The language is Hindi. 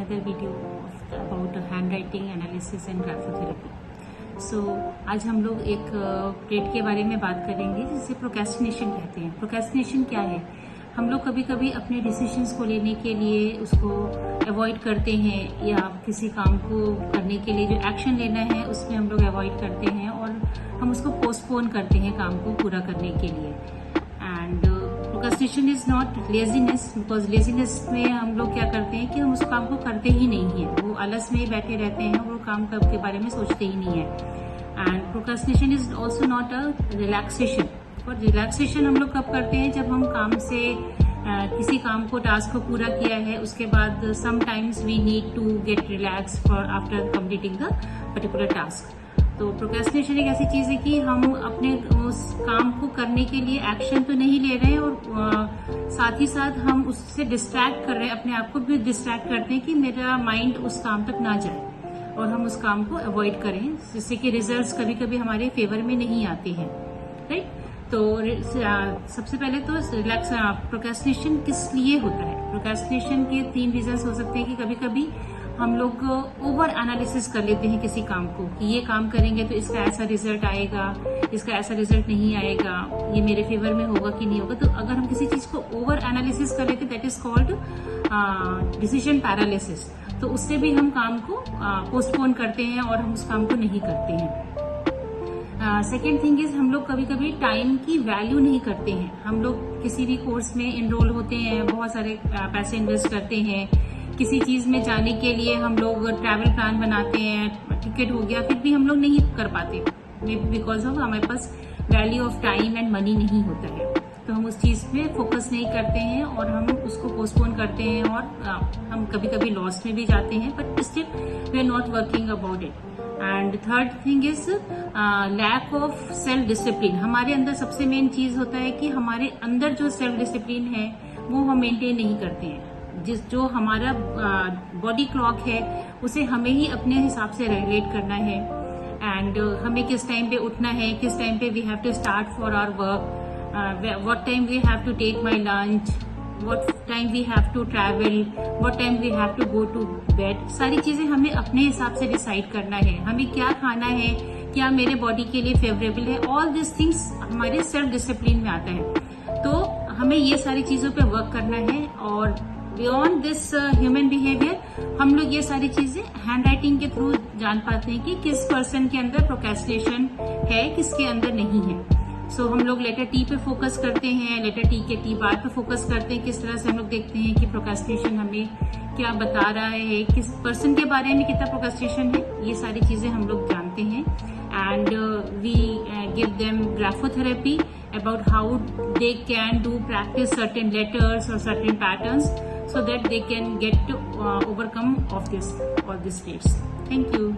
another video about handwriting analysis and graphotherapy. So आज हम लोग एक ट्रेट के बारे में बात करेंगे जिसे प्रोक्रेस्टिनेशन कहते हैं। प्रोक्रेस्टिनेशन क्या है? हम लोग कभी कभी अपने डिसीजंस को लेने के लिए उसको अवॉइड करते हैं या किसी काम को करने के लिए जो एक्शन लेना है उसमें हम लोग अवॉइड करते हैं और हम उसको पोस्टपोन करते हैं काम को पूरा करने के लिए। And procrastination is not laziness, because laziness में हम लोग क्या करते हैं कि हम उस काम को करते ही नहीं है, वो आलस में ही बैठे रहते हैं, वो काम के बारे में सोचते ही नहीं है। And procrastination is also not a relaxation. और रिलैक्सेशन हम लोग कब करते हैं? जब हम काम से किसी काम को, टास्क को पूरा किया है, उसके बाद sometimes we need to get relax for after completing the particular task. तो प्रोक्रेस्टिनेशन एक ऐसी चीज है कि हम अपने उस काम को करने के लिए एक्शन तो नहीं ले रहे हैं और साथ ही साथ हम उससे डिस्ट्रैक्ट कर रहे हैं, अपने आप को भी डिस्ट्रैक्ट करते हैं कि मेरा माइंड उस काम तक ना जाए और हम उस काम को अवॉइड करें, जिससे कि रिजल्ट्स कभी कभी हमारे फेवर में नहीं आते हैं। राइट? तो सबसे पहले तो रिलैक्स प्रोक्रेस्टिनेशन किस लिए होता है? प्रोक्रेस्टिनेशन के 3 रीजंस हो सकते हैं कि कभी कभी हम लोग ओवर एनालिसिस कर लेते हैं किसी काम को कि ये काम करेंगे तो इसका ऐसा रिजल्ट आएगा, इसका ऐसा रिजल्ट नहीं आएगा, ये मेरे फेवर में होगा कि नहीं होगा। तो अगर हम किसी चीज को ओवर एनालिसिस कर लेते, that is called decision paralysis. तो उससे भी हम काम को पोस्टपोन करते हैं और हम उस काम को नहीं करते हैं। सेकेंड थिंग इज हम लोग कभी कभी टाइम की वैल्यू नहीं करते हैं। हम लोग किसी भी कोर्स में इनरोल होते हैं, बहुत सारे पैसे इन्वेस्ट करते हैं, किसी चीज में जाने के लिए हम लोग ट्रैवल प्लान बनाते हैं, टिकट हो गया, फिर भी हम लोग नहीं कर पाते बिकॉज ऑफ हमारे पास value of time and money नहीं होता है। तो हम उस चीज पे फोकस नहीं करते हैं और हम उसको पोस्टपोन करते हैं और हम कभी कभी लॉस में भी जाते हैं, but still we are not working about it. And third thing is lack of self discipline. हमारे अंदर सबसे मेन चीज होता है कि हमारे अंदर जो सेल्फ डिसिप्लिन है वो हम मेंटेन नहीं करते हैं। जो हमारा बॉडी क्लॉक है उसे हमें ही अपने हिसाब से रेगुलेट करना है। एंड हमें किस टाइम पे उठना है, किस टाइम पे we have to start for our work, what time we have to take my lunch, what time we have to travel, what time we have to go to bed. सारी चीजें हमें अपने हिसाब से डिसाइड करना है। हमें क्या खाना है, क्या मेरे बॉडी के लिए फेवरेबल है, ऑल दिस थिंग्स हमारे सेल्फ डिसिप्लिन में आता है। तो हमें ये सारी चीजों पे वर्क करना है। और बियॉन्ड दिस ह्यूमन बिहेवियर हम लोग ये सारी चीजें हैंड राइटिंग के थ्रू जान पाते हैं कि किस पर्सन के अंदर प्रोक्रेस्टिनेशन है, किसके अंदर नहीं है। सो हम लोग लेटर टी पे फोकस करते हैं, लेटर टी के टी बार पे फोकस करते हैं। किस तरह से हम लोग देखते हैं कि प्रोक्रेस्टिनेशन हमें क्या बता रहा है, किस पर्सन के बारे में कितना प्रोक्रेस्टिनेशन है, ये सारी चीजें हम लोग जानते हैं। And we give them graphotherapy about how they can do practice certain letters or certain patterns so that they can get to overcome of this all these states. Thank you.